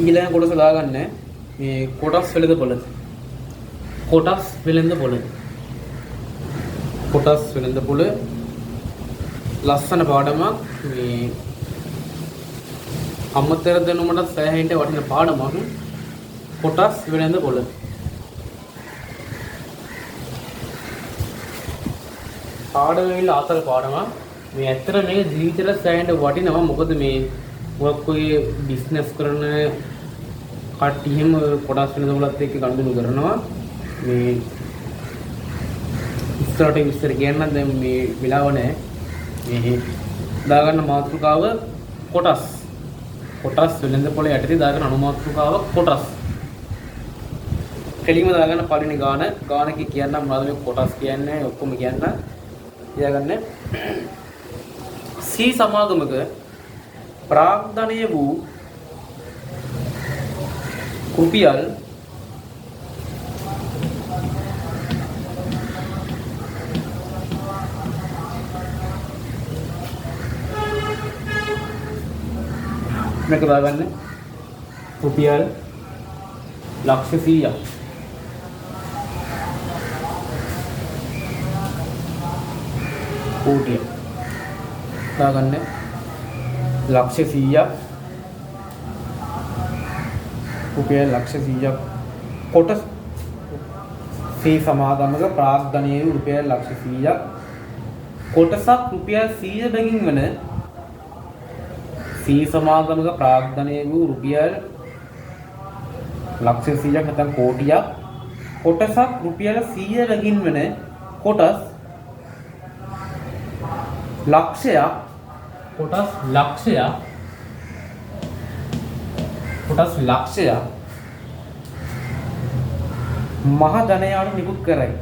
ඊළඟ කොටස දාගන්න මේ කොටස් වෙලඳ පොළ. කොටස් වෙලඳ පොළ. කොටස් වෙලඳ පොළ ලස්සන පාඩමක් මේ අමතර දැනුමට සෑහෙන්න වටින පාඩමක්. කොටස් වෙලඳ පොළ. පාඩම වෙලා ආතල් පාඩමක්. මේ ඇත්තට මේක ජීවිතේට සෑහෙන්න වටිනවා. මොකද මේ මොකක් ඔය බිස්නස් කරන කට්ටියම කොටස් වෙනද වලත් එක්ක ගනුදෙනු කරනවා. මේ ඉස්සරට විස්තර කියන්න දැන් මේ වෙලාව නැහැ. මේ දාගන්න මාතෘකාව කොටස්. කොටස් වෙනද පොළ යටතේ දාගන්න අනුමාතෘකාව කොටස්. කෙලින්ම දාගන්න පළවෙනි ගානක කියන්නම් මොනවද මේ කොටස් කියන්නේ ඔක්කොම කියන්න. තියාගන්න. C සමාගමක ප්‍රාග්ධනය වූ රුපියල් මේක දාගන්න රුපියල් ලක්ෂ 100ක් කෝටිය දාගන්න ලක්ෂ 100ක් රුපියල් ලක්ෂ 100ක් කොටස් C සමාගමක ප්‍රාග්ධනයේ රුපියල් ලක්ෂ 100ක් කොටසක් රුපියල් 100 බැගින් වන C සමාගමක ප්‍රාග්ධනයේ වූ රුපියල් ලක්ෂ 100ක් නැත්නම් කෝටියක් කොටසක් රුපියල් 100 බැගින් වන කොටස් ලක්ෂයක් කොටස් ලක්ෂයක් මහ ජනයාට නිකුත් කරයි.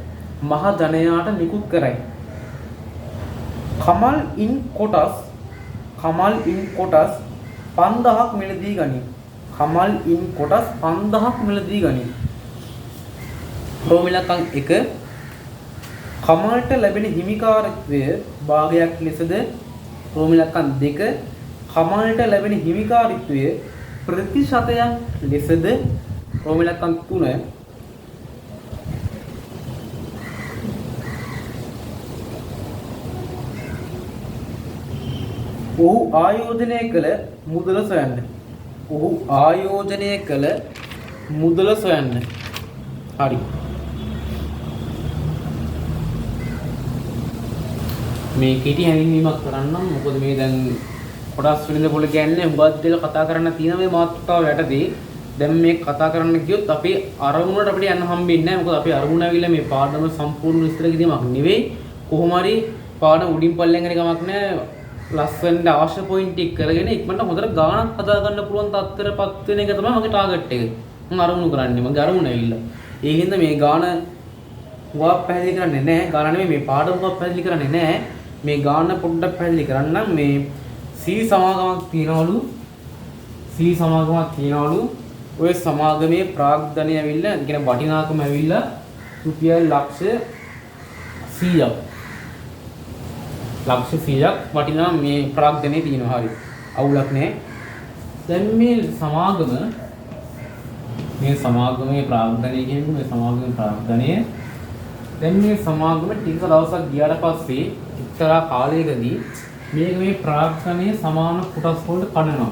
මහ ජනයාට නිකුත් කරයි. කමල් ඉන් කොටස් 5000ක් මිලදී ගනී. කමල් ඉන් කොටස් 5000ක් මිලදී ගනී. රෝමිලකම් 1 කමල්ට ලැබෙන හිමිකාරත්වය භාගයක් ලෙසද රෝමිලකම් 2 කමල්ට ලැබෙන හිමිකාරීත්වය ප්‍රතිශතයක් ලෙසද රෝමිලකම් 3 ඔහු ආයෝජනය කළ මුදල සොයන්න. ඔහු ආයෝජනය කළ මුදල සොයන්න. හරි. මේ කෙටි හැඳින්වීමක් කරන්නම්. මොකද මේ දැන් කොටස් වෙනද පොළ කියන්නේ උඹත් දෙල කතා කරන්න තියෙන මේ මාතෘකාව යටතේ දැන් මේ කතා කරන්න ගියොත් අපේ අරමුණට අපිට යන්න හම්බෙන්නේ නැහැ. මොකද අපේ අරමුණ ඇවිල්ලා මේ පාඩම සම්පූර්ණ විස්තර කිරීමක් නෙවෙයි. කොහොම හරි පාඩම උඩින් පල්ලෙන් යන ගමක් නැහැ. ලස්සනට අවශ්‍ය පොයින්ට් එක කරගෙන ඉක්මනට හොඳට ගානක් හදා ගන්න පුළුවන් තත්ත්වයටපත් වෙන එක තමයි මගේ ටාගට් එක. මම අරමුණු කරන්නේ. මගේ අරමුණ ඇවිල්ලා. ඒ හින්දා මේ ගාන හුවා පැහැදිලි කරන්නේ නැහැ. ගාන නෙමෙයි මේ පාඩම හුවා පැහැදිලි කරන්නේ නැහැ. මේ ගාන පොඩ්ඩක් පැහැදිලි කරන්නම්. මේ C සමාගමක් තියනවලු. C සමාගමක් තියනවලු. ඔය සමාගමේ ප්‍රාග්ධනය ඇවිල්ලා කියන වටිනාකම ඇවිල්ලා රුපියල් ලක්ෂ 100ක්. ලක්ෂ 100ක් වටිනා මේ ප්‍රාග්ධනයේ තියෙනවා. හරි. අවුලක් නැහැ. දැන් මේ සමාගමේ ප්‍රාග්ධනය කියන්නේ මේ සමාගමේ ප්‍රාග්ධනය දැන් මේ සමාගම ටික දවසක් ගියාට පස්සේ එක්තරා කාලයකදී මේක මේ ප්‍රාග්ධනයේ සමාන කොටස් වලට කඩනවා.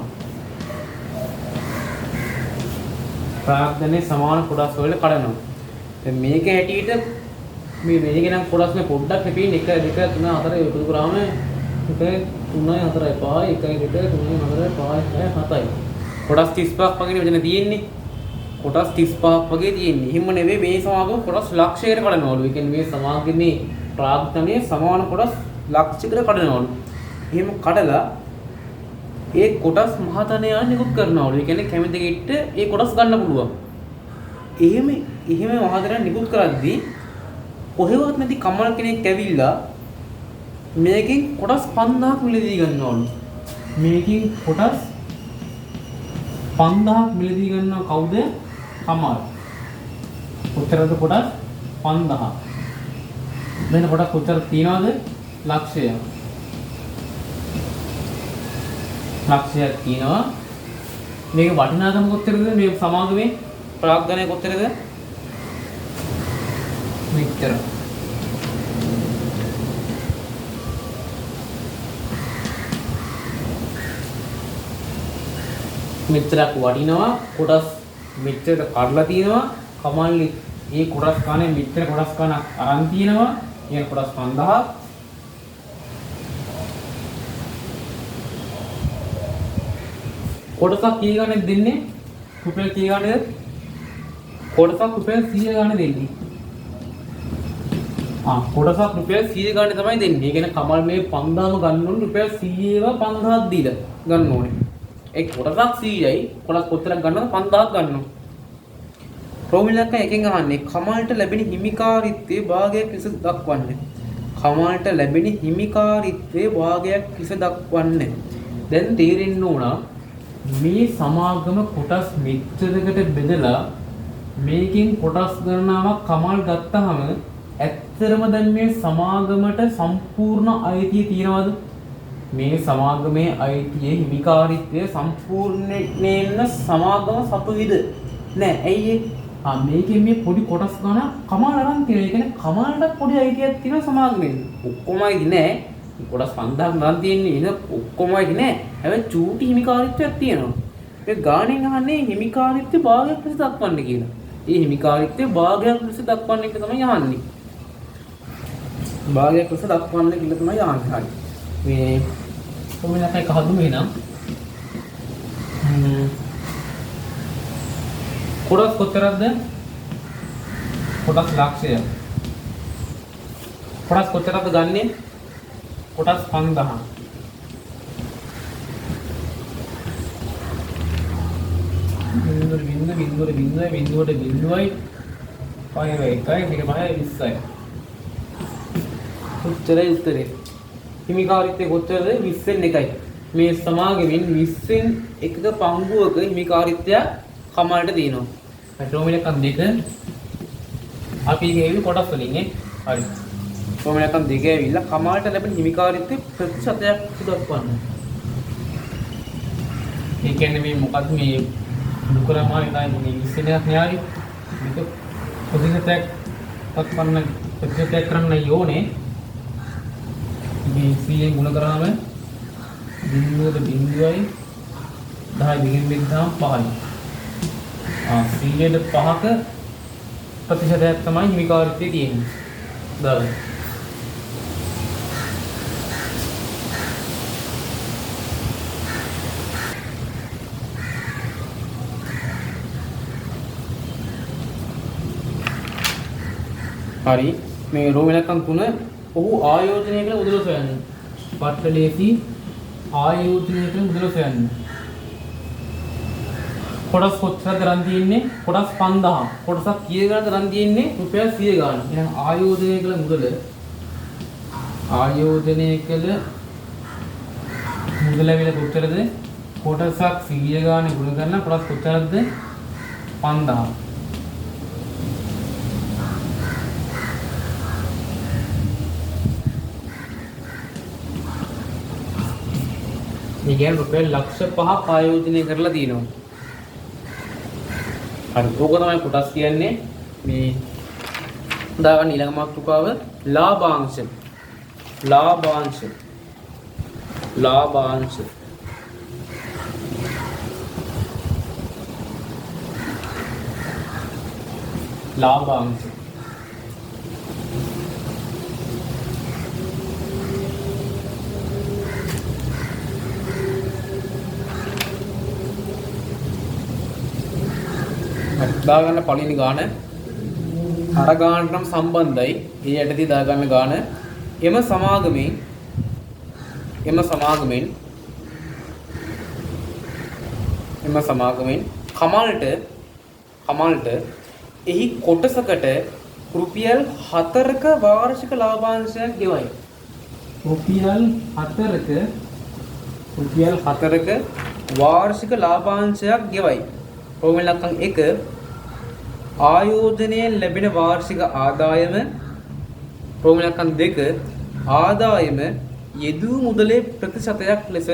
ප්‍රාග්ධනයේ සමාන කොටස් වලට කඩනවා. දැන් මේක හැටියට මේක නම් කොටස් නේ පොඩ්ඩක් හැපින් 1 2 3 4 එකතු කරාම 1 3 4 5 1 2 3 4 5 6 7යි. කොටස් 35ක් වගේ මෙතන තියෙන්නේ. කොටස් 35ක් වගේ තියෙන්නේ. එහෙම නෙවෙයි මේ සමාගම කොටස් ලක්ෂයකට කඩනවලු. ඒ කියන්නේ මේ සමාගමේ ප්‍රාග්ධනයේ සමාන කොටස් ලක්ෂයකට කඩනවලු. එහෙම කඩලා ඒ කොටස් මහතනයා නිකුත් කරනවලු. ඒ කියන්නේ කැමති කෙට්ට ඒ කොටස් ගන්න පුළුවන්. එහෙම මහතනයා නිකුත් කරද්දී කොහෙවත් නැති කමල් කෙනෙක් ඇවිල්ලා මේකෙන් කොටස් 5000ක් මිලදී ගන්නවලු. මේකෙන් කොටස් 5000ක් මිලදී ගන්නව කවුද? කමල්. කොතරද කොටස් 5000. මෙන්න කොටස් කොතර තියනවද? ලක්ෂයක් තියෙනවා. මේක වටිනාකම කොච්චරද මේ සමාගමේ ප්‍රාග්ධනය කොච්චරද? මෙච්චර. මෙච්චරක් වටිනවා කොටස් මෙච්චර කඩලා තියෙනවා කමල්ලි මේ කොටස් කන්නේ මෙච්චර කොටස් කනක් අරන් තියෙනවා මේ කොටස් 5000ක් කොටසක් කී ගණන් දෙන්නේ රුපියල් කී ගණන්ද කොටසක් රුපියල් 100 ගණන් දෙන්නේ කොටසක් රුපියල් 100 ගණන් තමයි දෙන්නේ. ඒ කියන්නේ කමල් මේ 5000ම ගන්න ඕනේ රුපියල් 100ව 5000ක් දීලා ගන්න ඕනේ. ඒ කොටසක් 100යි කොටස් කොච්චරක් ගන්නවද 5000ක් ගන්නවා. රෝමිලක්ක එකෙන් අහන්නේ කමල්ට ලැබෙන හිමිකාරීත්වයේ භාගයක් කිස දක්වන්නේ. කමල්ට ලැබෙන හිමිකාරීත්වයේ භාගයක් කිස දක්වන්නේ. දැන් තේරෙන්න ඕන මේ සමාගම කොටස් මෙච්චරකට බෙදලා මේකෙන් කොටස් ගණනාවක් කමල් ගත්තාම ඇත්තටම දැන් මේ සමාගමට සම්පූර්ණ අයිතිය තියනවද? මේ සමාගමේ අයිතියේ හිමිකාරීත්වය සම්පූර්ණයෙන්ම සමාගම සතුයිද? නෑ. ඇයි මේකෙන් මේ පොඩි කොටස් ගන්න කමල් අරන් තියෙනවා. ඒ කියන්නේ කමල්ට පොඩි අයිතියක් තියෙනවා සමාගමෙන්. ඔක්කොමයි නෑ. කොටස් 5000ක් නම් තියෙන්නේ නේද? ඔක්කොමයි නෑ. හැබැයි චූටි හිමිකාරීත්වයක් තියෙනවා. ඒ ගාණෙන් අහන්නේ හිමිකාරීත්වය භාගයක් ලෙස දක්වන්න කියලා. ඒ හිමිකාරීත්වය භාගයක් ලෙස දක්වන්න එක තමයි අහන්නේ. භාගයක් ලෙස දක්වන්න කියලා තමයි අහන්නේ. හරි. මේ කොහොමද එක හදුම වෙනම් කොටස් කොතරක්ද? කොටස් ලක්ෂය. කොටස් කොතරක්ද ගන්නෙ? කොටස් 5000. බිඳුවයි 5යි මේක 20යි. උත්තරේ උත්තරේ. හිමිකාරීත්වය කොච්චරද? 20න් එකයි. මේ සමාගමෙන් 20න් එකක පංගුවක හිමිකාරීත්වය කමල්ට තියෙනවා. රෝමිලකන් දෙක අපි ගෙවි කොටස් වලින් නේ. හරි. රෝමිලකන් දෙක ඇවිල්ලා කමල්ට ලැබෙන හිමිකාරීත්වය ප්‍රතිශතයක් දක්වන්න. ඒ කියන්නේ මේ මොකක්ද මේ දුකරමාරි නයි මේ 20 එකක් න්යාරි. මේක ප්‍රතිශතයක් දක්වන්න ප්‍රතිශතයක් කරන්න යෝනේ. මේ 100ෙන් ගුණ කරාම බිඳුවට බිඳුවයි 10 බිගෙන් බෙද්දාම 5යි. 100ට 5ක ප්‍රතිශතයක් තමයි හිමිකාරීත්වය තියෙන්නේ. දාන්න. හරි. මේ රෝමිලකම් 3 ඔහු ආයෝජනය කළ මුදල සොයන්න. පට්ටලේසි ආයෝජනය කළ මුදල සොයන්න. කොටස් කොච්චරද ගණන් තියෙන්නේ? කොටස් 5000. කොටසක් කීය ගණන්ද ගණන් තියෙන්නේ? රුපියල් 100 ගණන්. එහෙනම් ආයෝජනය කළ මුදල විල කොච්චරද? කොටසක් 100 ගණන් ගුණ කරන කොටස් කොච්චරද? 5000. මේ කියන්නේ රුපියල් ලක්ෂ 5ක් ආයෝජනය කරලා තියෙනවා. හරි. ඕක තමයි කොටස් කියන්නේ. මේ දාගන්න ඊළඟ මාතෘකාව ලාභාංශ. දාගන්න පළවෙනි ගාන අර ගානට නම් සම්බන්ධයි. ඒ යටදී දාගන්න ගාන එම සමාගමෙන් කමල්ට එහි කොටසකට රුපියල් 4ක වාර්ෂික ලාභාංශයක් ගෙවයි. රුපියල් 4ක වාර්ෂික ලාභාංශයක් ගෙවයි. රෝමිලකම් 1 ආයෝජනයෙන් ලැබෙන වාර්ෂික ආදායම. රෝමිලකම් 2 ආදායම යෙදූ මුදලේ ප්‍රතිශතයක් ලෙසද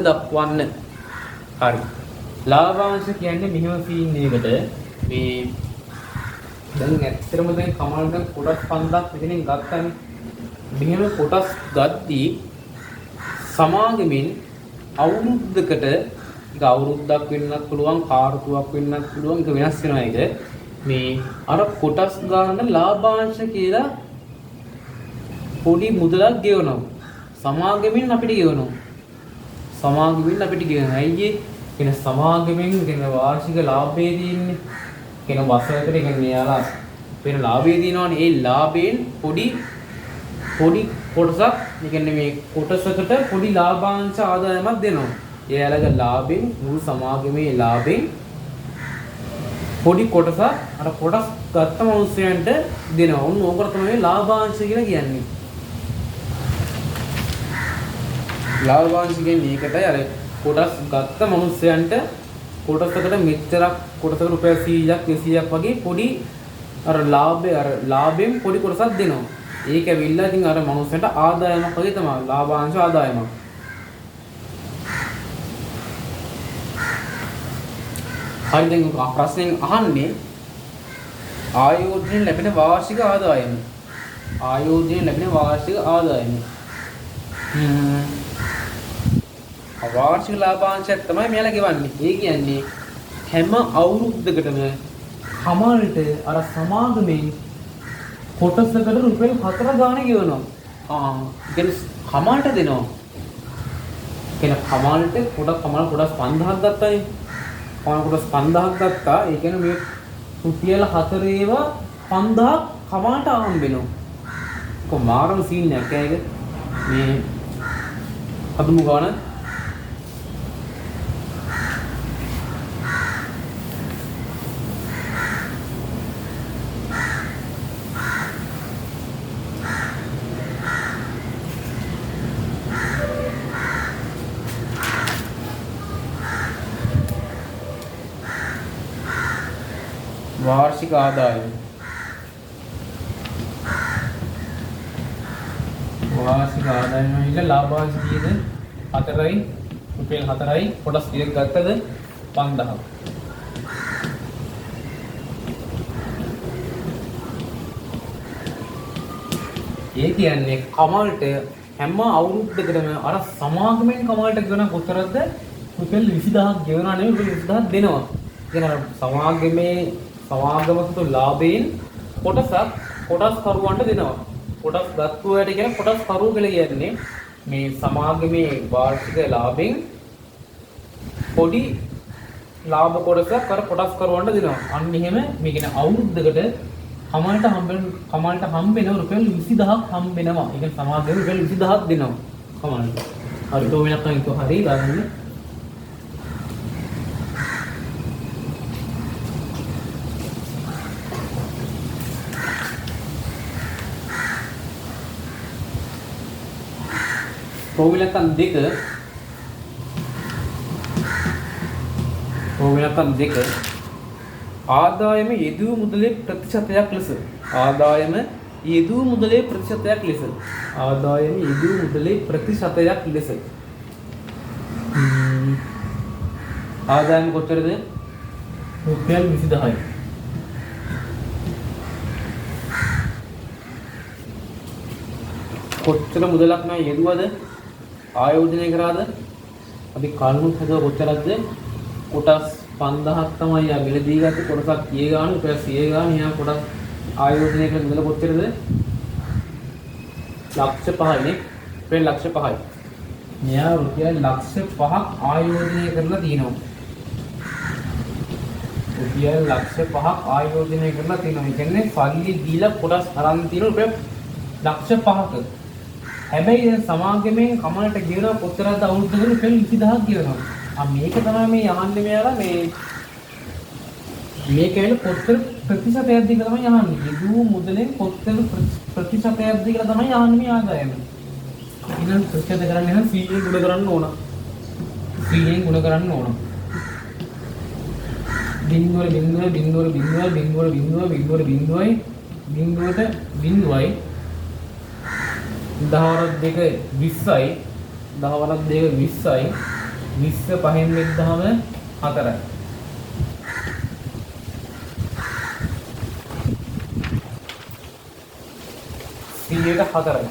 දක්වන්න. හරි. ලාභාංශ කියන්නේ මෙහෙම සීන් එකකට මේ දැන් ඇත්තටම දැන් කමල් දැන් කොටස් 5000ක් මෙතනින් ගත්තානේ. මෙහෙම කොටස් ගද්දී සමාගමෙන් අවුරුද්දකට ඒක අවුරුද්දක් වෙන්නත් පුළුවන් කාර්තුවක් වෙන්නත් පුළුවන් ඒක වෙනස් වෙනවා ඒක. මේ අර කොටස් ගන්න ලාභාංශ කියලා පොඩි මුදලක් ගෙවනවා. සමාගමෙන් අපිට ගෙවනවා. සමාගමෙන් අපිට ගෙවනවා. අයියේ කියන සමාගමෙන් කියන වාර්ෂික ලාභය තියෙන්නේ. කියන වසරකට කියන්නේ යාලා වෙන ලාභය තියෙනවනේ. ඒ ලාභයෙන් පොඩි කොටසක් කියන්නේ මේ කොටසකට පොඩි ලාභාංශ ආදායමක් දෙනවා. එයාලගේ ලාභයෙන් මුළු සමාගමේ ලාභයෙන් පොඩි කොටසක් අර කොටස් ගත්ත මිනිස්සුන්ට දෙනවා. උන් ඕකට තමයි ලාභාංශ කියලා කියන්නේ. ලාභාංශ කියන්නේ ඒකටයි අර කොටස් ගත්ත මිනිස්සුන්ට කොටසකට මෙච්චරක් කොටසකට රුපියල් 100ක් 200ක් වගේ පොඩි අර ලාභයෙන් පොඩි කොටසක් දෙනවා. ඒක ඇවිල්ලා ඉතින් අර මිනිස්සුන්ට ආදායමක් වගේ තමයි ලාභාංශ ආදායමක්. හරි දැන් ප්‍රශ්නෙන් අහන්නේ ආයෝජනයෙන් ලැබෙන වාර්ෂික ආදායම. ආයෝජනයෙන් ලැබෙන වාර්ෂික ආදායම. වාර්ෂික ලාභාංශයක් තමයි මෙයාලා ගෙවන්නේ. ඒ කියන්නේ හැම අවුරුද්දකටම කමල්ට අර සමාගමෙන් කොටසකට රුපියල් 4 ගාණක් ගෙවනවා. කියන්නේ කමල්ට දෙනවා. කියන කමල්ට කමල් කොටස් 5000ක් ගත්තානේ. කොටස් 5000ක් ගත්තා. ඒ කියන්නේ මේ රුපියල් 4 ඒවා 5000ක් කමල්ට හම්බ වෙනවා. කොමාරම සීන් එකක් ඒක. මේ අදුමු ගාන वार्षिक आदाय वार्षिक आदाय में लाभांश दिए हतरई रुपये हतरई कोटस गतद 5000 ඒ කියන්නේ කමල්ට හැම අවුරුද්දකටම අර සමාගමෙන් කමල්ට ගෙවන කොතරම්ද රුපියල් 20000ක් ගෙවනවා නෙවෙයි රුපියල් 20000ක් දෙනවා. කියන සමාගමකට ලාභයෙන් කොටස් කරුවන්ට දෙනවා. කොටස් ගත්තුවට කියන කොටස් කරුව කියලා කියන්නේ මේ සමාගමේ වාර්ෂික ලාභයෙන් පොඩි ලාභ කොටසක් අර කොටස් කරුවන්ට දෙනවා. අන්න එහෙම මේ කියන අවුරුද්දකට කමල්ට හම්බෙන රුපියල් 20000ක් හම්බෙනවා. ඒ කියන්නේ සමාගමේ රුපියල් 20000ක් දෙනවා කමල්ට. හරි තෝ වෙනක් නම් ඒක හරි ගන්න. ප්‍රෝවිලකන් දෙක ආදායම යෙදූ මුදලේ ප්‍රතිශතයක් ලෙස ආදායම යෙදූ මුදලේ ප්‍රතිශතයක් ලෙස ආදායම කොච්චරද? රුපියල් 20000යි. කොච්චර මුදලක් නම් යෙදුවද ආයෝජනය කරාද? අපි කල්මුත් හදුවා කොච්චරක්ද? කොටස් 5000ක් තමයි යා මිලදී ගත්තේ. කොටසක් 100 ගාන රුපියල් 100 ගාන. යා කොටස් ආයෝජනය කරන මුදල කොච්චරද? ලක්ෂ 5යි නේ. රුපියල් ලක්ෂ 5යි. මෙයා රුපියල් ලක්ෂ 5ක් ආයෝජනය කරලා තියෙනවා. රුපියල් ලක්ෂ 5ක් ආයෝජනය කරලා තියෙනවා. ඒ කියන්නේ සල්ලි දීලා කොටස් අරන් තියෙන රුපියල් ලක්ෂ 5ක. හැබැයි දැන් සමාගමෙන් කමලට ගෙවන කොච්චරද අවුරුද්දකට රුපියල් 20000ක් ගෙවනවා. මේක තමයි මේ යහන්නේ මෙයාලා මේක වෙන කොච්චර ප්‍රතිශතයක්ද කියලා තමයි යහන්නේ. යෙදූ මුදලෙන් කොච්චර ප්‍රතිශතයක්ද කියලා තමයි යහන්නේ මේ ආදායම. ඊළඟ ප්‍රතිශත කරන්නේ නම් 100 ගුණ කරන්න ඕන. 100 ගුණ කරන්න ඕන. බිංදුවට 10 දෙක 20යි 10 දෙක 20යි 20 පහෙන් වෙද්දාම 4යි. 4යි.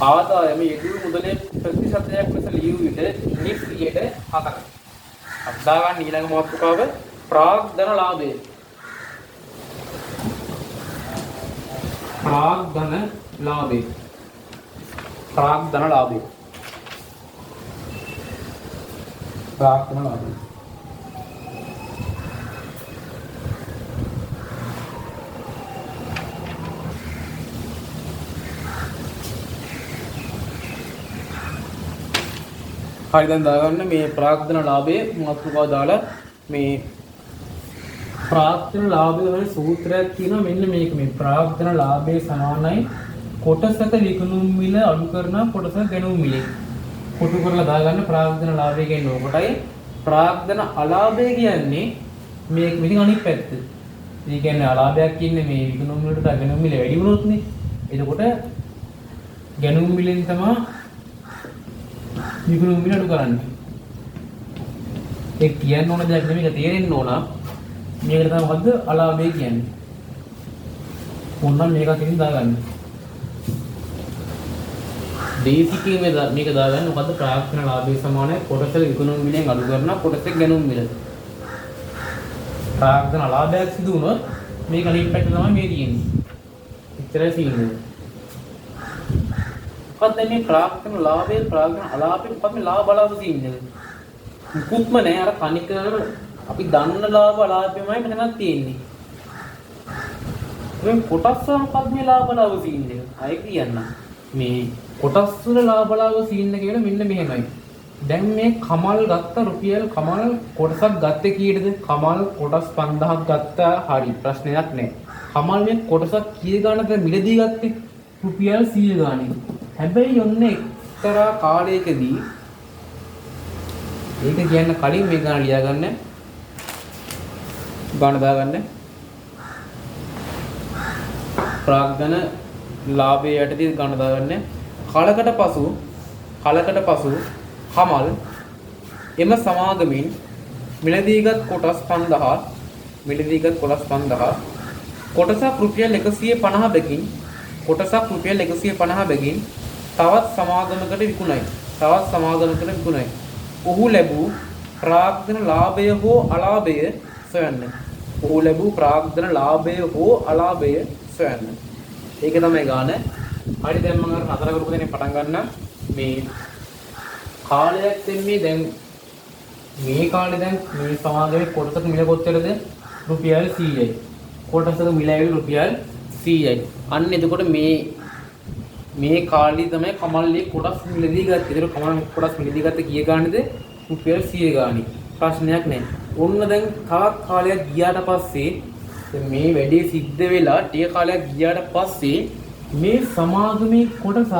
ආදායම යෙදුණු මුදලේ ප්‍රතිශතයක් ලෙස ලියූ විට නිත් 4යි. අදා ගන්න ඊළඟ මාතෘකාව ප්‍රාග්ධන ලාභය. ප්‍රාග්ධන ලාභය. ප්‍රාග්ධන ලාභය. ප්‍රාග්ධන ලාභය. හරි දැන් දාගන්න මේ ප්‍රාග්ධන ලාභයේ මාතෘකාව දාලා මේ ප්‍රාග්ධන ලාභය වල සූත්‍රයක් තියෙනවා මෙන්න මේක මේ ප්‍රාග්ධන ලාභයේ සමානයි කොටසක විකුණුම් මිල අඩු කරන කොටසක ගැනුම් මිල කොටු කරලා දාගන්න ප්‍රාග්ධන ලාභය කියන්නේ ඔකටයි ප්‍රාග්ධන අලාභය කියන්නේ මේක මිලින් අනිත් පැත්ත. ඒ කියන්නේ අලාභයක් කියන්නේ මේ විකුණුම් වලට ගැනුම් මිල වැඩි වුණොත් නේ. එතකොට ගැනුම් මිලෙන් තමයි විකුණුම් මිල අඩු කරන්නේ. ඒ කියන්න ඕන දෙයක් නෙමෙයි ඒක තේරෙන්න ඕන. මේකට තමයි මොකද්ද අලාභය කියන්නේ. ඕනනම් මේක අතින් දාගන්න. බේසිකේ මේක දාගන්න මොකද්ද ප්‍රාග්ධන ලාභය සමානයි කොටස විකුණුම් මිලෙන් අඩු කරන කොටස ගැනුම් මිල. ප්‍රාග්ධන අලාභයක් සිදු වුණොත් මේක අනිත් පැත්ත තමයි මේ තියෙන්නේ. එච්චරයි තියෙන්නේ. මොකක්ද මේ ප්‍රාග්ධන ලාභය ප්‍රාග්ධන අලාභය මොකක්ද මේ ලාභ අලාභ තියෙන්නේ? මුකුත්ම නැහැ අර කණිකරන අපි දන්න ලාභ අලාභයමයි මෙතනක් තියෙන්නේ. මේ කොටස් වල මොකක්ද මේ ලාභ අලාභ තියෙන්නේ? අය කියන්න. මේ කොටස් වල ලාභ අලාභ තියෙන්නේ කියලා මෙන්න මෙහෙමයි. දැන් මේ කමල් ගත්ත රුපියල් කමල් කොටසක් ගත්තේ කීයටද? කමල් කොටස් 5000ක් ගත්තා හරි ප්‍රශ්නයක් නැහැ. කමල් මේ කොටසක් කී ගානද මිලදී ගත්තේ? රුපියල් 100 ගානේ. හැබැයි ඔන්නේ එක්තරා කාලයකදී ඒක කියන්න කලින් මේ ගාන ලියා ගන්න. ගාන දාගන්න. ප්‍රාග්ධන ලාභයේ යටදී ගාන දාගන්න. කලකට පසු කමල් එම සමාගමින් මිලදීගත් කොටස් 5000 කොටසක් රුපියල් 150 බැගින් තවත් සමාගමකට විකුණයි. ඔහු ලැබූ ප්‍රාග්ධන ලාභය හෝ අලාභය සොයන්න. ඒක තමයි ගාන. හරි දැන් මම අර නතර කරපු දෙනේ පටන් ගන්න. මේ කාලයක් දෙන්නේ දැන් මේ කාලේ දැන් මේ සමාගමේ කොටසක මිල කොච්චරද? රුපියල් 100යි. කොටසක මිල ඇවිල්ලා රුපියල් 100යි. අන්න එතකොට මේ කාලේ තමයි කමල්ලේ කොටස් මිලදී ගත්තේ. ඒතර කමල් කොටස් මිලදී ගත්තේ කීය ගානේද? රුපියල් 100 ගානේ. ප්‍රශ්නයක් නැහැ. ඔන්න දැන් තවත් කාලයක් ගියාට පස්සේ මේ වැඩේ සිද්ධ වෙලා ටික කාලයක් ගියාට පස්සේ මේ සමාගමේ කොටසක්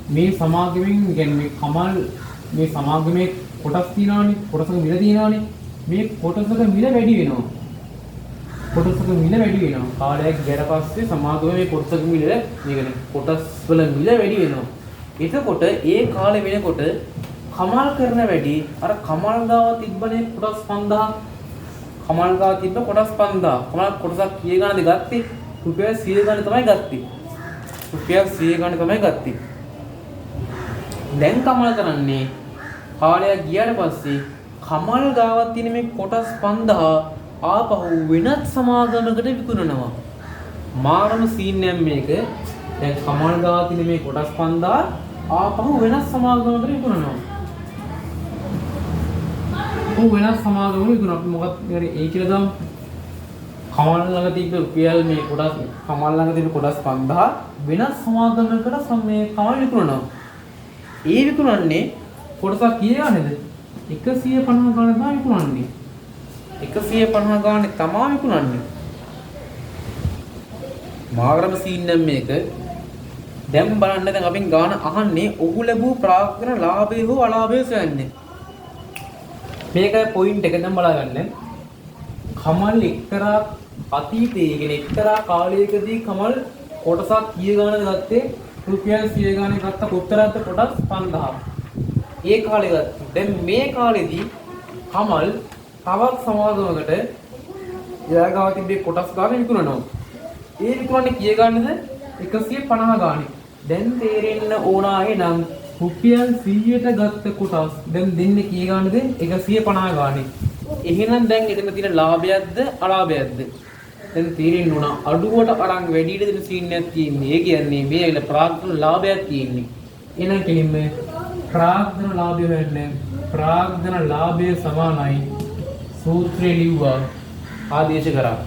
මේ සමාගමෙන් කියන්නේ මේ කමල් මේ සමාගමේ කොටස් තියනවානේ කොටසක මිල තියනවානේ මේ කොටසක මිල වැඩි වෙනවා. කාලයක් ගියාට පස්සේ සමාගමේ මේ කොටසක මිල මේ කියන්නේ කොටස් වල මිල වැඩි වෙනවා. එතකොට ඒ කාලේ වෙනකොට කමල් කරන වැඩි අර කමල් ගාව තිබ්බනේ කොටස් 5000 කමල් ගාව තිබ්බ කොටස් 5000 කමල් කොටසක් කීය ගානද ගත්තේ? රුපියල් 100 ගාන තමයි ගත්තේ. දැන් කමල් කරන්නේ කාලයක් ගියාට පස්සේ කමල් ගාවක් තියෙන මේ කොටස් 5000 ආපහු වෙනත් සමාගමකට විකුණනවා. මාරම සීන් එක මේක. දැන් කමල් ගාව තියෙන මේ කොටස් 5000 ආපහු වෙනත් සමාගමකට විකුණනවා. අපි මොකක්ද ඒ කියලා දාමු. කමල් ළඟ තිබ්බ රුපියල් මේ කොටස් කමල් ළඟ තිබ්බ කොටස් 5000 වෙනස් සමාගමකට මේ කමල් විකුණනවා. ඒ විකුණන්නේ කොටසක් කීය ගානේද? 150 ගාන තමයි විකුණන්නේ. 150 ගානේ තමයි විකුණන්නේ. මාගරම සීන් නම් මේක. දැන් බලන්න දැන් අපෙන් ගාන අහන්නේ ඔහු ලැබූ ප්‍රාග්ධන ලාභය හෝ අලාභය සොයන්නේ. මේකයි පොයින්ට් එක දැන් බලාගන්න. කමල් එක්තරා අතීතයේ කියන්නේ එක්තරා කාලයකදී කමල් කොටසක් කීය ගානද ගත්තේ? රුපියල් 100 ගානේ ගත්ත කොතරම්ද කොටස් 5000. ඒ කාලේ ගත්තා. දැන් මේ කාලෙදී කමල් තවත් සමාගමකට එයාගාව තිබ්බේ කොටස් ගාන විකුණනවා. ඒ විකුණන්නේ කීය ගන්නද? 150 ගානේ. දැන් තේරෙන්න ඕන ආයේ නම් රුපියල් 100ට ගත්ත කොටස් දැන් දෙන්නේ කී ගානද? 150 ගානේ. එහෙනම් දැන් එතන තියෙන ලාභයක්ද අලාභයක්ද? දැන් තේරෙන්න ඕන අඩුවට අරන් වැඩියට දෙන සීන් එකක් තියෙන්නේ. ඒ කියන්නේ මේ ඇවිල්ලා ප්‍රාග්ධන ලාභයක් තියෙන්නේ. එහෙනම් කෙලින්ම ප්‍රාග්ධන ලාභය වෙන්නේ ප්‍රාග්ධන ලාභය සමානයි සූත්‍රය ලිව්වා ආදේශ කරා.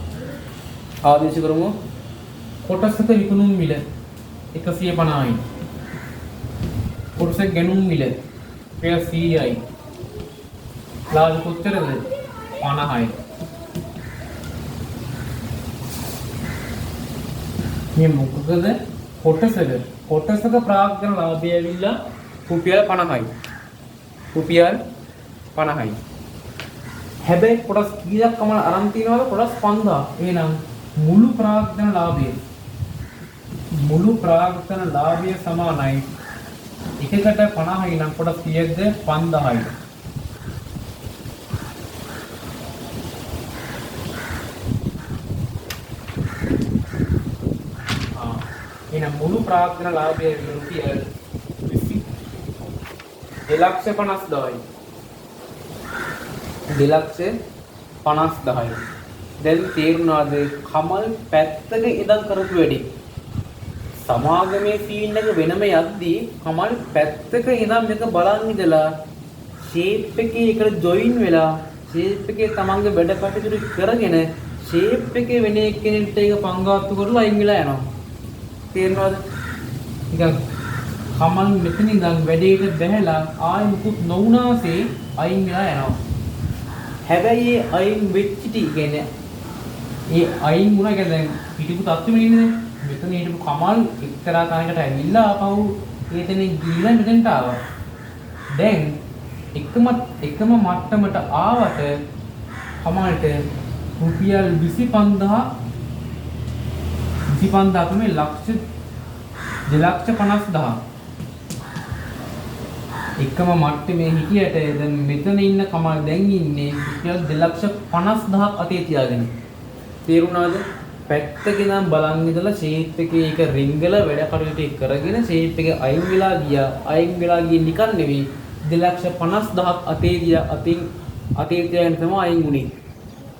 ආදේශ කරමු. කොටසක විකුණුම් මිල 150යි. කොටසක ගැනුම් මිල 100යි. ලාභ කොච්චරද? 50යි. මේ මොකද කොටසක ප්‍රාග්ධන ලාභය ඇවිල්ලා රුපියල් 50යි. රුපියල් 50යි. හැබැයි කොටස් කීයක් කමල අරන් තියනවද? කොටස් 5000. එහෙනම් මුළු ප්‍රාග්ධන ලාභය සමානයි එකකට 50යි නම් කොටස් කීයක්ද? 5000යි. එහෙනම් මුළු ප්‍රාග්ධන ලාභය රුපියල් 2,50,000යි. 2,50,000යි. දැන් තේරුණාද කමල් පැත්තක ඉඳන් කරපු වැඩි? සමාගමේ සීන් එක වෙනම යද්දී කමල් පැත්තක ඉඳන් මේක බලන් ඉඳලා ෂේප් එකේ එකට ජොයින් වෙලා ෂේප් එකේ තමන්ගේ වැඩ කටයුතු කරගෙන ෂේප් එකේ වෙන එක්කෙනෙක්ට ඒක පංගාත්තු කරලා අයින් වෙලා යනවා. තේරෙනවද? නිකන් කමල් මෙතන ඉඳන් වැඩේට බැහැලා ආයෙ මුකුත් නොවුනාසේ අයින් වෙලා යනවා. හැබැයි ඒ අයින් වෙච්ච ටි කියන්නේ ඒ අයින් වුණා කියන්නේ දැන් පිටිපු තත්ත්වෙම ඉන්නේ. මෙතන හිටපු කමල් එක්තරා කාණයකට ඇවිල්ලා ආපහු ඒතනින් ගිහිල්ලා මෙතනට ආවා. දැන් එකම මට්ටමට ආවට කමල්ට රුපියල් 25,000 තමයි ලක්ෂ 2,50,000. එකම මට්ටමේ හිටියට දැන් මෙතන ඉන්න කමල් දැන් ඉන්නේ රුපියල් 2,50,000 අතේ තියාගෙන. තේරුණාද? පැත්තක ඉඳන් බලන් ඉඳලා ෂේප් එකේ එක රින්ගල වැඩ කටයුතු කරගෙන ෂේප් එක අයින් වෙලා ගියා. අයින් වෙලා ගියේ නිකන් නෙවෙයි 2,50,000 අතේ ගියා. අතේ තියාගෙන තමයි අයින් වුනේ.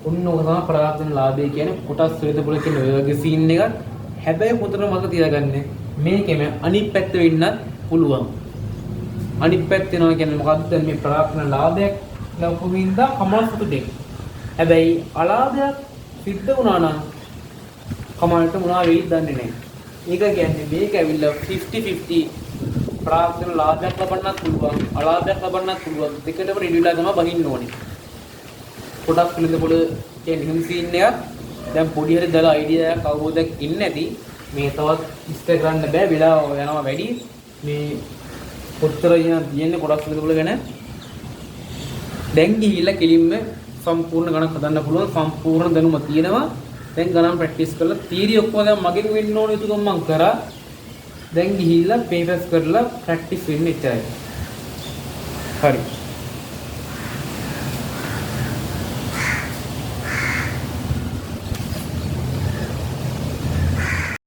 ඔන්න ඔක තමයි ප්‍රාග්ධන ලාභය කියන්නේ. කොටස් වේද පොළ කියන ඔය වගේ සීන් එකක්. හැබැයි පොතට මතක තියාගන්න මේකෙම අනිත් පැත්ත වෙන්නත් පුළුවන්. අනිත් පැත්ත වෙනවා කියන්නේ මොකද්ද? මේ ප්‍රාග්ධන ලාභයක් ලැබුමින්ද කමල් සතුටේ. හැබැයි අලාභයක් සිද්ධ වුණා නම් කමල්ට මොනවා වෙයිද දන්නේ නැහැ. ඒක කියන්නේ මේක ඇවිල්ලා 50-50 ප්‍රාග්ධන ලාභයක් ලබන්නත් පුළුවන්, අලාභයක් ලබන්නත් පුළුවන්. දෙකටම රිඩිලා තමයි බහින්න ඕනේ. කොටස් පිළිඳ පොළ කියන්නේ නිකන් සීන් එකක්. දැන් පොඩි හරි දාලා අයිඩියා එකක් අවබෝධයක් ඉන්නේ නැති මේ තවත් ඉස්තර කරන්න බෑ. වෙලාව යනවා වැඩි. මේ කොච්චර තියෙන්නේ කොටස් පිළිඳ පොළ ගැන දැන් ගිහිල්ලා කෙලින්ම සම්පූර්ණ ගණන් හදන්න පුළුවන්. සම්පූර්ණ දැනුම තියෙනවා. දැන් ගණන් ප්‍රැක්ටිස් කරලා තියරි ඔක්කොම දැන් මගෙන් වෙන්න ඕන යුතුකම් මම කරා. දැන් ගිහිල්ලා පේපර්ස් කරලා ප්‍රැක්ටිස් වෙන්න ඉච්චරයි. හරි.